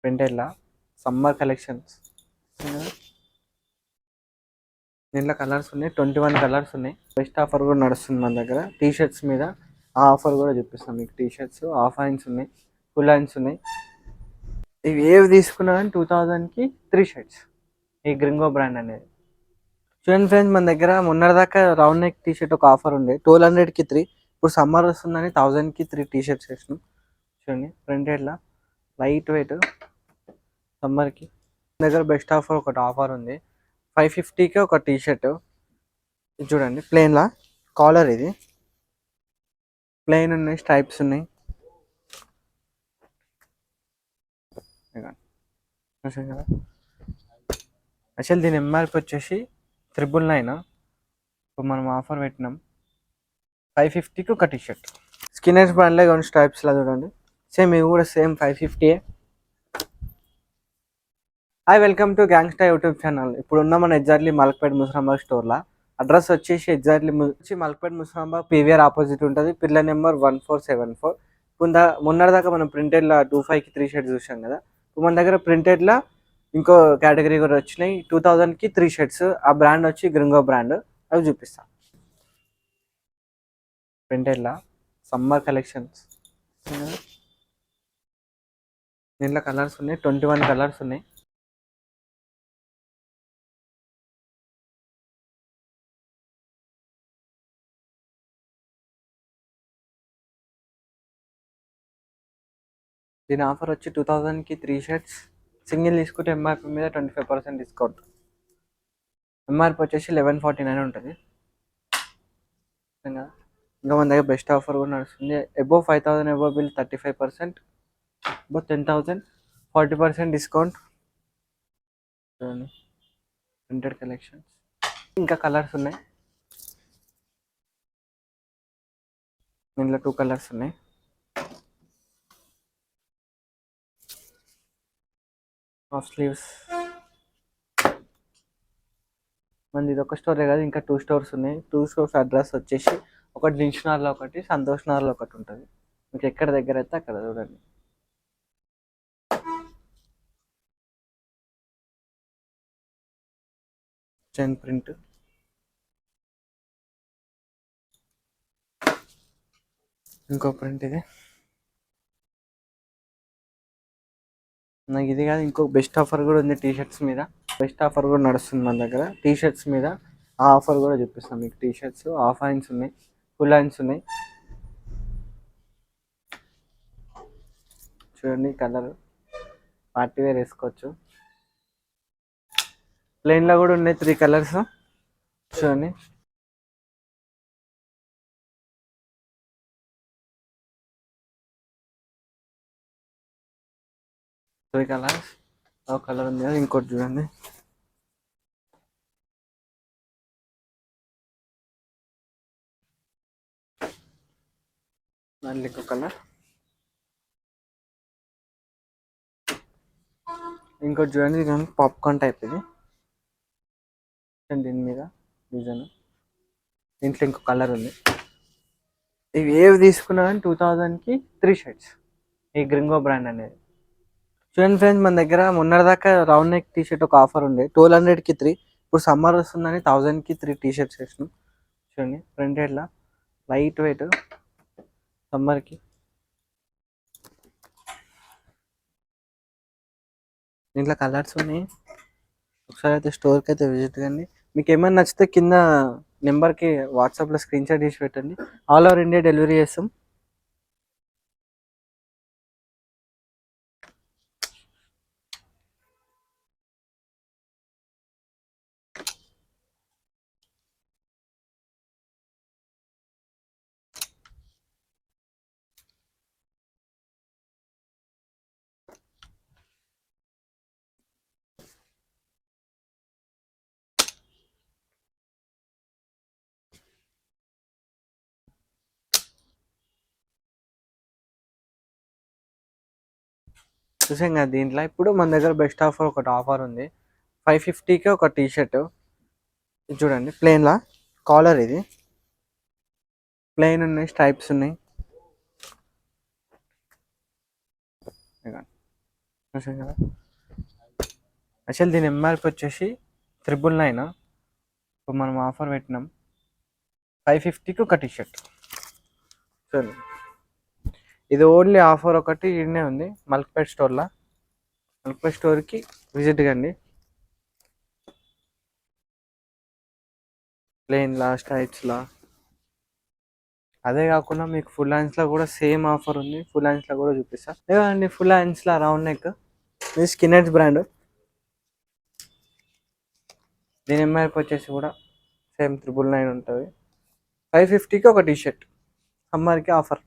ప్రింటెడ్లా summer collections. దీంట్లో colours ఉన్నాయి, 21 colours ఉన్నాయి. బెస్ట్ ఆఫర్ కూడా నడుస్తుంది మన దగ్గర టీ షర్ట్స్ మీద. ఆ ఆఫర్ కూడా చూపిస్తాం మీకు. టీ షర్ట్స్ హాఫ్ హ్యాండ్స్ ఉన్నాయి, ఫుల్ హ్యాండ్స్ ఉన్నాయి. ఇవి ఏవి తీసుకున్నా కానీ 2000కి 3 షర్ట్స్. ఈ గ్రింగో బ్రాండ్ అనేది చూడండి ఫ్రెండ్స్, మన దగ్గర మొన్నటిదాకా రౌండ్ నెక్ టీ షర్ట్ ఒక ఆఫర్ ఉండే 1200కి 3. ఇప్పుడు సమ్మర్ వస్తుందని 1000కి 3 టీ షర్ట్స్ వేసినాం. చూడండి ప్రింటెడ్లా లైట్ వెయిట్ సమ్మర్కి. మన దగ్గర బెస్ట్ ఆఫర్ ఒకటి ఆఫర్ ఉంది, 550కి ఒక టీ షర్ట్. ఇది చూడండి ప్లెయిన్లా కాలర్, ఇది ప్లెయిన్ ఉన్నాయి, స్ట్రైప్స్ ఉన్నాయి. చూసాం కదా. యాక్చువల్ దీని ఎంఆర్పి వచ్చేసి 999. ఇప్పుడు మనం ఆఫర్ పెట్టినాం 550కి ఒక టీ షర్ట్. స్కిన్నర్స్ బ్రాండ్లో కొన్ని స్ట్రైప్స్లా చూడండి, సేమ్ ఇవి కూడా same 550. Hi, welcome to gangster YouTube channel. ఇప్పుడు ఉన్న మన ఎగ్జాక్ట్లీ మలక్పేట్ ముసరాంబాగ్ స్టోర్లో. అడ్రస్ వచ్చేసి exactly Malakpet Musarambagh PVR opposite ఉంటుంది, పిల్లర్ నెంబర్ 1474. మొన్నటిదాకా మనం ప్రింటెడ్లో 25కి 3 షర్ట్స్ చూసాం కదా. ఇప్పుడు మన దగ్గర ప్రింటెడ్లో ఇంకో కేటగిరీ కూడా వచ్చినాయి, 2000కి 3 షర్ట్స్. ఆ బ్రాండ్ వచ్చి గ్రింగో బ్రాండ్. అవి చూపిస్తాను. ప్రింటెడ్లో సమ్మర్ కలెక్షన్స్. దీంట్లో కలర్స్ ఉన్నాయి, 21 కలర్స్ ఉన్నాయి. దీని ఆఫర్ వచ్చి 2000కి 3 షర్ట్స్. సింగిల్ తీసుకుంటే ఎంఆర్పి మీద 25% డిస్కౌంట్. ఎంఆర్పి వచ్చేసి 1149 ఉంటుంది. ఇంకా మన దగ్గర బెస్ట్ ఆఫర్ కూడా నడుస్తుంది. Above 5000 above bill 35%, above 10,000 40% discount. Printed collections. ఇంకా కలర్స్ ఉన్నాయి, దీంట్లో 2 కలర్స్ ఉన్నాయి. Half sleeves. మనది ఇది ఒక స్టోరే కాదు, ఇంకా 2 స్టోర్స్ ఉన్నాయి. 2 స్టోర్స్ అడ్రస్ వచ్చేసి ఒకటి దిల్షుక్నగర్లో ఒకటి, సంతోష్ నగర్లో ఒకటి ఉంటుంది. మీకు ఎక్కడ దగ్గర అయితే అక్కడ చూడండి. Chain print. ఇంకో ప్రింట్ ఇది. నాకు ఇది కాదు, ఇంకో బెస్ట్ ఆఫర్ కూడా ఉంది టీ షర్ట్స్ మీద. బెస్ట్ ఆఫర్ కూడా నడుస్తుంది మన దగ్గర టీ షర్ట్స్ మీద. ఆ ఆఫర్ కూడా చూపిస్తాం మీకు. టీ షర్ట్స్ హాఫ్ హ్యాండ్స్ ఉన్నాయి, ఫుల్ హ్యాండ్స్ ఉన్నాయి. చూడండి కలర్, పార్టీ వేర్ వేసుకోవచ్చు. ప్లెయిన్లో కూడా ఉన్నాయి 3 కలర్స్. చూడండి త్రీ కలర్స్. ఒక కలర్ ఉంది కదా, ఇంకోటి చూడండి. మళ్ళీ ఇంకో కలర్, ఇంకోటి చూడండి. ఇది పాప్కార్న్ టైప్. ఇది దీని మీద డిజైన్. దీంట్లో ఇంకో కలర్ ఉంది. ఇవి ఏవి తీసుకున్నా కానీ 2000కి 3 షర్ట్స్. ఈ గ్రింగో బ్రాండ్ అనేది. చూడండి ఫ్రెండ్స్, మన దగ్గర మొన్నటిదాకా రౌండ్ నెక్ టీ షర్ట్ ఒక ఆఫర్ ఉండే 1200కి 3. ఇప్పుడు సమ్మర్ వస్తుందని 1000కి 3 టీ షర్ట్స్ వేసినాం. చూడండి ప్రింటెడ్లా లైట్ వెయిట్ సమ్మర్కి. దీంట్లో కలర్స్ ఉన్నాయి. ఒకసారి అయితే స్టోర్కి అయితే విజిట్ కండి. మీకు ఏమైనా నచ్చితే కింద నెంబర్కి వాట్సాప్లో స్క్రీన్ షాట్ తీసి పెట్టండి. ఆల్ ఓవర్ ఇండియా డెలివరీ చేస్తాం. చూసాం కదా. దీంట్లో ఇప్పుడు మన దగ్గర బెస్ట్ ఆఫర్ ఒకటి ఆఫర్ ఉంది, 550కి ఒక టీ షర్ట్. ఇది చూడండి ప్లెయిన్లా కాలర్, ఇది ప్లెయిన్ ఉన్నాయి, స్ట్రైప్స్ ఉన్నాయి. చూసాం కదా. యాక్చువల్ దీని ఎంఆర్పి వచ్చేసి 999. ఇప్పుడు మనం ఆఫర్ పెట్టినాం 550కి ఒక టీషర్ట్. సరే, ఇది ఓన్లీ ఆఫర్ ఒకటి ఈడనే ఉంది మల్క్పేట్ స్టోర్లో. మల్క్పేట్ స్టోర్కి విజిట్ కండి. ప్లెయిన్లా, స్ట్రైప్స్లా. అదే కాకుండా మీకు ఫుల్ హ్యాండ్స్లో కూడా సేమ్ ఆఫర్ ఉంది. ఫుల్ హ్యాండ్స్లో కూడా చూపిస్తా. లేదండి, ఫుల్ హ్యాండ్స్లో రౌండ్ నెక్, ఇది స్కిన్నెడ్స్ బ్రాండ్. దీని ఎంఆర్పి వచ్చేసి కూడా సేమ్ 999 ఉంటుంది. 550కి ఒక టీషర్ట్, సమ్మర్కి ఆఫర్.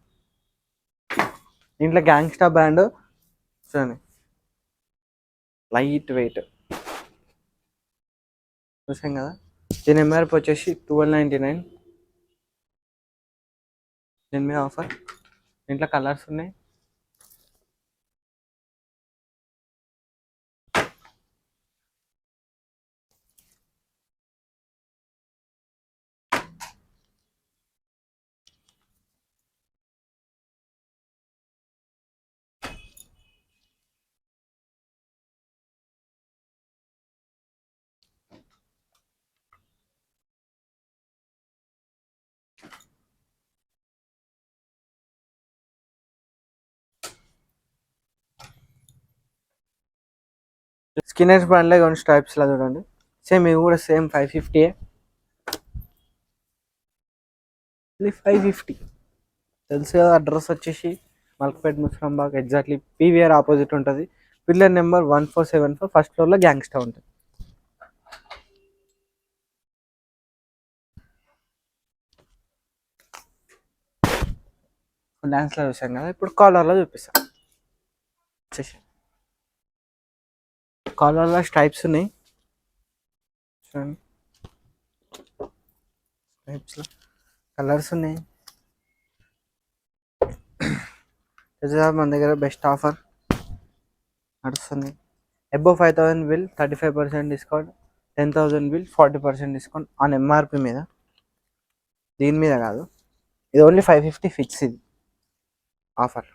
దీంట్లో గ్యాంగ్స్టా బ్రాండ్ చూడండి, లైట్ వెయిట్ చూసాం కదా. దీని ఎంఆర్పి వచ్చేసి 1299. దీని మీద ఆఫర్. దీంట్లో కలర్స్ ఉన్నాయి. స్కిన్నెడ్స్ బ్రాండ్లో కొన్ని స్ట్రైప్స్లా చూడండి, సేమ్ ఇవి కూడా సేమ్ 550. ఇది 550 తెలుసు కదా. అడ్రస్ వచ్చేసి మల్క్పేట్ ముస్రాంబాగ్, ఎగ్జాక్ట్లీ పీవీఆర్ ఆపోజిట్ ఉంటుంది. పిల్లర్ నెంబర్ 1474, ఫస్ట్ ఫ్లోర్లో గ్యాంగ్స్టా ఉంటుంది. డాన్స్లో చూసాం కదా, ఇప్పుడు కాలర్లో చూపిస్తాం. వచ్చేసి కాలర్లో స్ట్రైప్స్ ఉన్నాయి చూడండి, స్ట్రైప్స్లో కలర్స్ ఉన్నాయి. మన దగ్గర బెస్ట్ ఆఫర్ నడుస్తుంది. Above 5000 bill 35% discount, 10,000 bill 40% discount on MRP మీద. దీని మీద కాదు, ఇది ఓన్లీ 550 ఫిక్స్. ఇది ఆఫర్.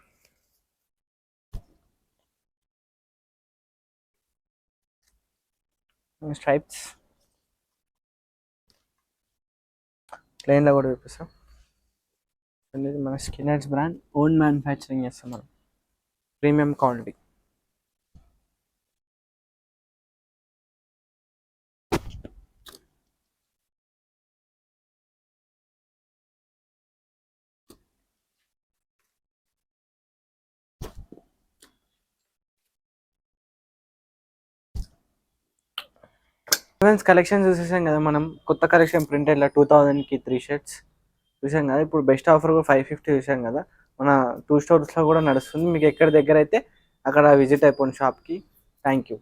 స్ట్రైప్స్ ప్లెయిన్లో కూడా చూపిస్తాం. ఇది మన స్కిన్నెడ్స్ బ్రాండ్, ఓన్ మ్యానుఫ్యాక్చరింగ్ చేస్తాం మనం, ప్రీమియం క్వాలిటీ. ఫ్రెండ్స్, కలెక్షన్ చూసేసాం కదా మనం. కొత్త కలెక్షన్ ప్రింటెడ్లో 2000కి 3 షర్ట్స్ చూసాం కదా. ఇప్పుడు బెస్ట్ ఆఫర్ కూడా 550 చూసాం కదా. మన 2 స్టోర్స్లో కూడా నడుస్తుంది. మీకు ఎక్కడ దగ్గర అయితే అక్కడ విజిట్ అయిపోండి షాప్కి. Thank you.